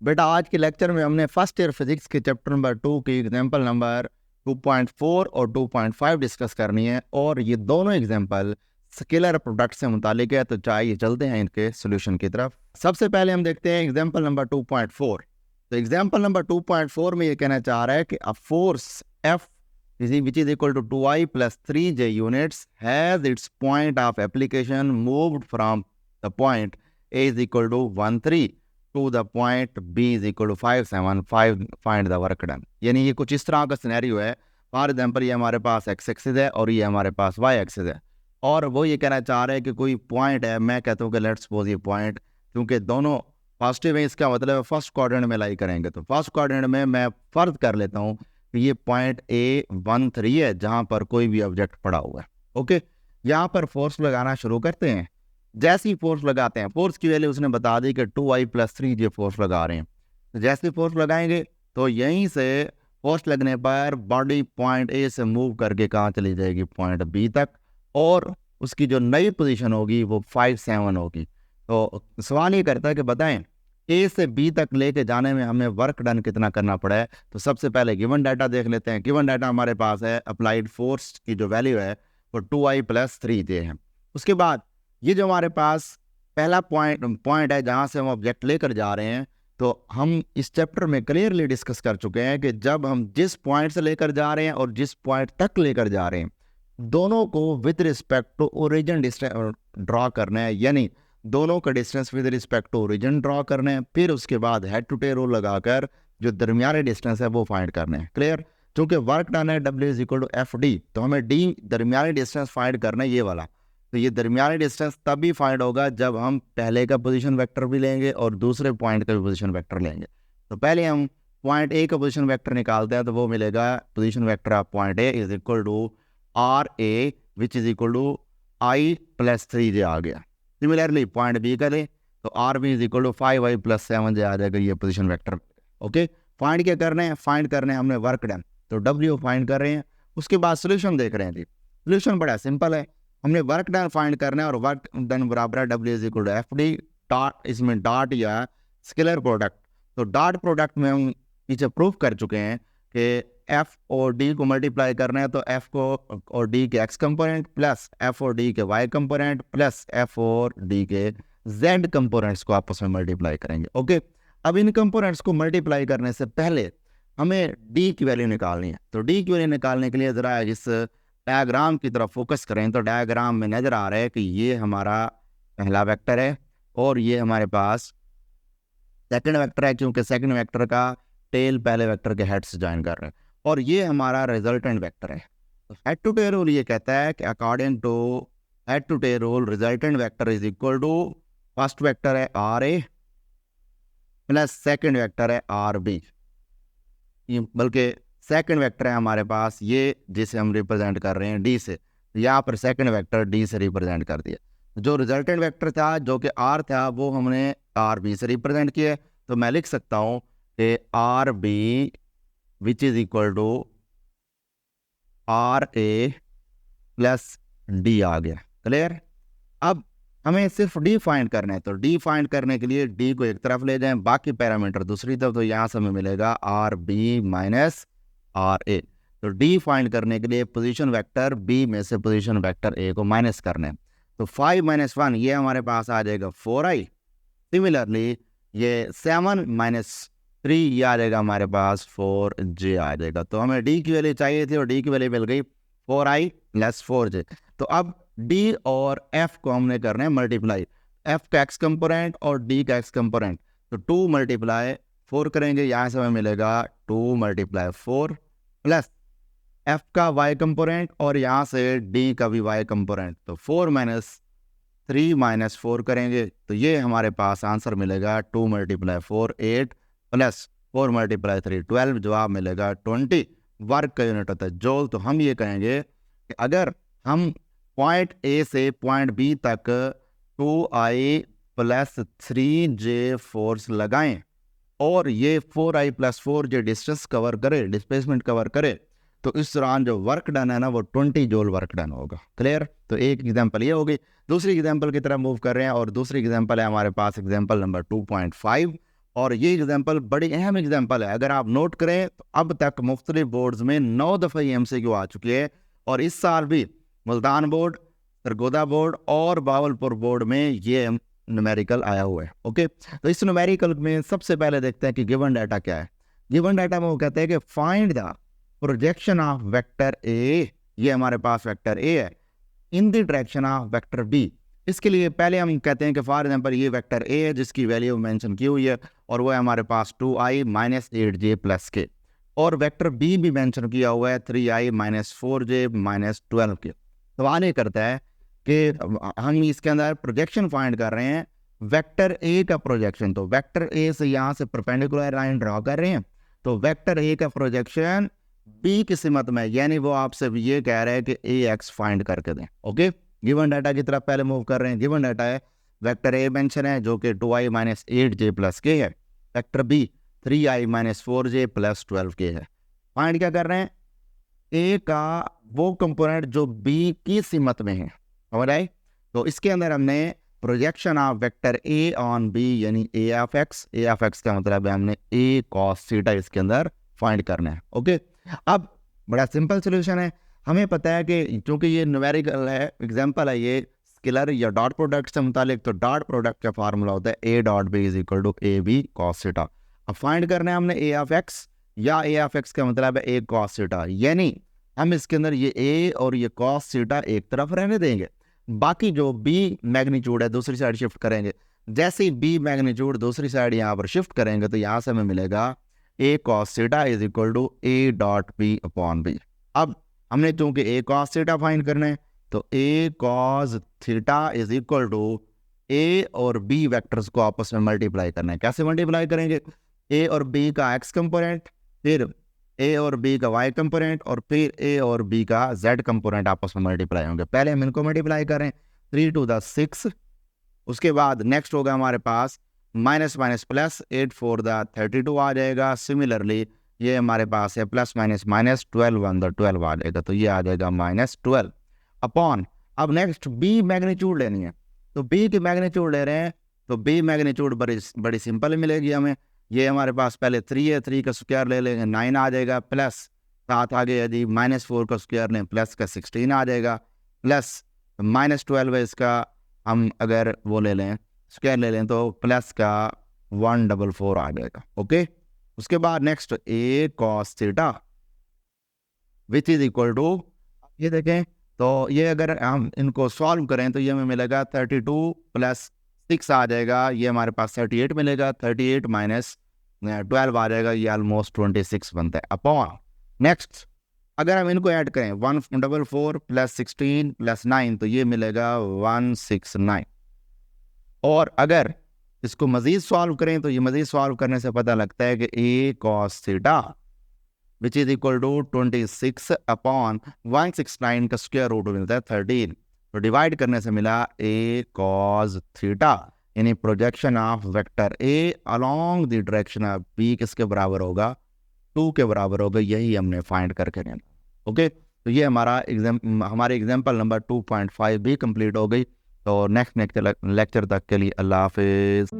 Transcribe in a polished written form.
बेटा आज के लेक्चर में हमने फर्स्ट ईयर फिजिक्स के चैप्टर नंबर 2 की एग्जाम्पल नंबर 2.4 और 2.5 डिस्कस करनी है, और ये दोनों एग्जाम्पल स्केलर प्रोडक्ट से मुतालिक है। तो चाहिए चलते हैं इनके सोल्यूशन की तरफ। सबसे पहले हम देखते हैं एग्जाम्पल नंबर 2.4। तो एग्जाम्पल नंबर 2.4 में ये कहना चाह रहा है कि a force F which is equal to 2i plus 3j units has its point of application moved from the point A is equal to 1 3 to the point B is equal to 5 7 5 find the work done। यानी ये कुछ इस तरह का scenario है। For example ये हमारे पास x axis है और ये हमारे पास वाई एक्सिस है, और वो ये कहना चाह रहे हैं कि कोई पॉइंट है। मैं कहता हूँ कि लेट्स सपोज ये पॉइंट, क्योंकि दोनों पॉजिटिव है, इसका मतलब है फर्स्ट क्वाड्रेंट में लाई करेंगे। तो फर्स्ट क्वाड्रेंट में मैं फर्ज कर लेता हूँ कि ये पॉइंट A13 है जहां पर कोई भी ऑब्जेक्ट पड़ा हुआ है। ओके, यहाँ पर फोर्स लगाना शुरू करते हैं। जैसे ही फोर्स लगाते हैं, फोर्स की वैल्यू उसने बता दी कि 2i plus 3j फोर्स लगा रहे हैं। तो जैसे ही फोर्स लगाएंगे तो यहीं से फोर्स लगने पर बॉडी पॉइंट A से मूव करके कहाँ चली जाएगी, पॉइंट B तक, और उसकी जो नई पोजीशन होगी वो 5 7 होगी। तो सवाल ये करता है कि बताएं A से B तक लेके जाने में हमें वर्क डन कितना करना पड़ा है। तो सबसे पहले गिवन डाटा देख लेते हैं। गिवन डाटा हमारे पास है, अप्लाइड फोर्स की जो वैल्यू है वो 2i plus 3j है। उसके बाद ये जो हमारे पास पहला पॉइंट है जहाँ से हम ऑब्जेक्ट लेकर जा रहे हैं, तो हम इस चैप्टर में क्लियरली डिस्कस कर चुके हैं कि जब हम जिस पॉइंट से लेकर जा रहे हैं और जिस पॉइंट तक लेकर जा रहे हैं, दोनों को with respect to origin distance draw करना है, यानी दोनों का distance with respect to origin draw करना है। फिर उसके बाद हेड टू टेल रूल लगाकर जो दरमियानी डिस्टेंस है वो फाइंड करना है। क्लियर? क्योंकि वर्क डन है W is equal to FD, तो हमें D दरमियानी डिस्टेंस फाइंड करना है, ये वाला। तो ये दरमियानी डिस्टेंस तभी फाइंड होगा जब हम पहले का पोजीशन वेक्टर भी लेंगे और दूसरे पॉइंट का भी पोजीशन वेक्टर लेंगे। तो पहले हम पॉइंट A का पोजीशन वेक्टर निकालते हैं, तो वो मिलेगा position vector of point A is equal to RA which is equal to I plus 3j आ गया। सिमिलरली पॉइंट B करें तो RB is equal to 5i plus 7j आ जाएगा, ये पोजीशन वेक्टर। ओके, फाइंड क्या करना है, फाइंड करना है हमने वर्क डन, तो W फाइंड कर रहे हैं। उसके बाद सोल्यूशन देख रहे हैं जी। सोल्यूशन बड़ा सिंपल है, हमने वर्क डन फाइंड करना है और वर्क डन बराबर है W is equal to FD dot, इसमें डॉट या स्केलर प्रोडक्ट। तो डॉट प्रोडक्ट में हम पीछे प्रूफ कर चुके हैं कि F और D को मल्टीप्लाई करना है, तो F को और D के X कंपोनेंट प्लस F और D के Y कंपोनेंट प्लस F और D के Z कंपोनेंट्स को आपस में मल्टीप्लाई करेंगे। ओके, अब इन कंपोनेंट्स को मल्टीप्लाई करने से पहले हमें D की वैल्यू निकालनी है। तो D की वैल्यू निकालने के लिए ज़रा इस डायग्राम की तरफ फोकस करें। तो डायग्राम में नज़र आ रहा है कि ये हमारा पहला वेक्टर है और ये हमारे पास सेकंड वेक्टर है, क्योंकि सेकंड वेक्टर का टेल पहले वेक्टर के हेड से ज्वाइन कर रहे हैं, और ये हमारा रिजल्टेंट वेक्टर है। तो हेड टू टेल रूल ये कहता है कि according to head to tail rule resultant vector is equal to first vector है RA प्लस सेकंड वेक्टर है RB, बल्कि सेकंड वेक्टर है हमारे पास ये जिसे हम रिप्रेजेंट कर रहे हैं D से। तो यहाँ पर सेकंड वेक्टर D से रिप्रेजेंट कर दिया। जो रिजल्टेंट वेक्टर था जो कि R था वो हमने RB से रिप्रेजेंट किया। तो मैं लिख सकता हूँ कि RB which is equal to RA plus D आ गया। क्लियर? अब हमें सिर्फ D फाइंड करना है, तो D फाइंड करने के लिए D को एक तरफ ले जाएं, बाकी पैरामीटर दूसरी तरफ। तो यहाँ से हमें मिलेगा RB माइनस RA। तो D फाइंड करने के लिए पोजीशन वेक्टर B में से पोजीशन वेक्टर A को माइनस करना है। तो 5 - 1 ये हमारे पास आ जाएगा 4i। सिमिलरली ये 7 - 3 ये आ जाएगा हमारे पास 4j आ जाएगा। तो हमें D की वैल्यू चाहिए थी और D की वैल्यू मिल गई 4i प्लस 4j। तो अब D और F को हमने करना है मल्टीप्लाई, F का X कंपोनेंट और D का X कंपोनेंट। तो 2 × 4 करेंगे, यहाँ से हमें मिलेगा 2 × 4 प्लस F का Y कंपोनेंट और यहाँ से D का भी Y कंपोनेंट। तो 4 - 3 - 4 करेंगे तो ये हमारे पास आंसर मिलेगा 2 × 4 8 प्लस 4 × 3 12, जवाब मिलेगा 20। वर्क का यूनिट होता है जूल। तो हम ये कहेंगे कि अगर हम पॉइंट A से पॉइंट B तक 2i प्लस 3j फोर्स लगाएं और ये 4i plus 4j distance cover करे, डिस्प्लेसमेंट कवर करे, तो इस दौरान जो वर्क डन है ना वो 20 जूल वर्क डन होगा। क्लियर? तो एक एग्जांपल ये हो गई। दूसरी एग्जांपल की तरफ मूव कर रहे हैं और दूसरी एग्जांपल है हमारे पास एग्जांपल नंबर 2.5, और ये एग्जाम्पल बड़ी अहम एग्जाम्पल है। अगर आप नोट करें तो अब तक मुख्तलिफ बोर्ड्स में 9 दफ़ा ये MCQ आ चुकी है, और इस साल भी मुल्तान बोर्ड, सरगोदा बोर्ड और बावलपुर बोर्ड में ये न्यूमेरिकल आया हुआ है। ओके, तो इस न्यूमेरिकल में सबसे पहले देखते हैं कि गिवन डाटा क्या है। गिवन डाटा में वो कहते हैं कि find the projection of vector A, ये हमारे पास वेक्टर ए है, in the direction of vector B. इसके लिए पहले हम कहते हैं कि फॉर एग्जांपल ये वेक्टर ए है जिसकी वैल्यू मेंशन की हुई है, और वो है हमारे पास 2i माइनस 8j प्लस के, और वेक्टर बी भी मेंशन किया हुआ है 3i माइनस 4j माइनस 12 के। सवाल ये करता है कि हम इसके अंदर प्रोजेक्शन फाइंड कर रहे हैं वेक्टर ए का प्रोजेक्शन। तो वेक्टर ए से यहाँ से परपेंडिकुलर लाइन ड्रॉ कर रहे हैं, तो वेक्टर ए का प्रोजेक्शन बी की सिमत में, यानी वो आपसे ये कह रहे हैं कि ए एक्स फाइंड करके दें। ओके, गिवन डाटा की तरफ पहले मूव कर रहे हैं। गिवन डाटा है वेक्टर ए मेंशन है जो कि 2i माइनस 8j प्लस के है, vector B 3i minus 4j plus 12 के है। फाइंड क्या कर रहे हैं, ए का वो कंपोनेंट जो बी की सिमत में है, समझ आए। तो इसके अंदर हमने projection of vector A on B यानी ए ऑफ एक्स का मतलब है हमने ए कॉस थीटा इसके अंदर फाइंड करना है। ओके, अब बड़ा सिंपल सोल्यूशन है। हमें पता है कि चूंकि ये न्यूमेरिकल है, एग्जांपल है ये स्केलर या डॉट प्रोडक्ट से मुतालिक, तो डॉट प्रोडक्ट का फार्मूला होता है A dot B is equal to A B cos theta. अब फाइंड करना है हमने ए ऑफ एक्स, या ए ऑफ एक्स का मतलब है ए कॉस थीटा, यानी हम इसके अंदर ये ए और ये कॉस थीटा एक तरफ रहने देंगे, बाकी जो बी मैग्नीट्यूड है दूसरी साइड शिफ्ट करेंगे। जैसे ही बी मैग्नीट्यूड दूसरी साइड यहाँ पर शिफ्ट करेंगे तो यहाँ से हमें मिलेगा A cos theta is equal to A dot B upon B. अब हमने चूंकि ए कॉस थीटा फाइंड करना है, तो A cos theta is equal to A और बी वेक्टर्स को आपस में मल्टीप्लाई करना है। कैसे मल्टीप्लाई करेंगे, ए और बी का एक्स कंपोनेंट, फिर ए और बी का वाई कंपोनेंट, और फिर ए और बी का जेड कंपोनेंट आपस में मल्टीप्लाई होंगे। पहले हम इनको मल्टीप्लाई करें 3 टू द 6, उसके बाद नेक्स्ट होगा हमारे पास माइनस माइनस प्लस 8 4 द 32 आ जाएगा। सिमिलरली ये हमारे पास है प्लस माइनस माइनस 12 1 द 12 आ जाएगा, तो ये आ जाएगा माइनस 12 अपॉन। अब नेक्स्ट बी मैग्नीट्यूड लेनी है, तो बी की मैग्नीट्यूड ले रहे हैं, तो बी मैग्नीट्यूड बड़ी सिंपल मिलेगी हमें। ये हमारे पास पहले 3 है, 3 का स्क्वायर ले लेंगे 9 आ जाएगा, प्लस साथ आगे यदि माइनस 4 का स्क्वायर लें प्लस का 16 आ जाएगा, प्लस माइनस 12 है इसका हम अगर वो ले लें स्क्वायर ले लें तो प्लस का 144 आ जाएगा। ओके, उसके बाद next A cos theta which is equal to, ये देखें तो ये अगर हम इनको सॉल्व करें तो ये हमें मिलेगा 32 प्लस 6 आ जाएगा, ये हमारे पास 38 मिलेगा, 38 माइनस 12 आ जाएगा, ये ऑलमोस्ट 26 बनता है अपॉन। नेक्स्ट अगर हम इनको ऐड करें 144 प्लस 16 प्लस 9 तो ये मिलेगा 169, और अगर इसको मजीद सॉल्व करें तो ये मजीद सॉल्व करने से पता लगता है कि A cos theta which is equal to 26 upon 169 का स्क्वायर रूट मिलता है 13, तो डिवाइड करने से मिला ए कॉस थीटा, यानी projection of vector A along the direction of B किसके बराबर होगा, 2 के बराबर होगा। यही हमने फाइंड करके लेना। ओके, तो ये हमारे एग्जाम्पल नंबर 2.5 भी कंप्लीट हो गई। तो नेक्स्ट लेक्चर तक के लिए अल्लाह हाफिज़।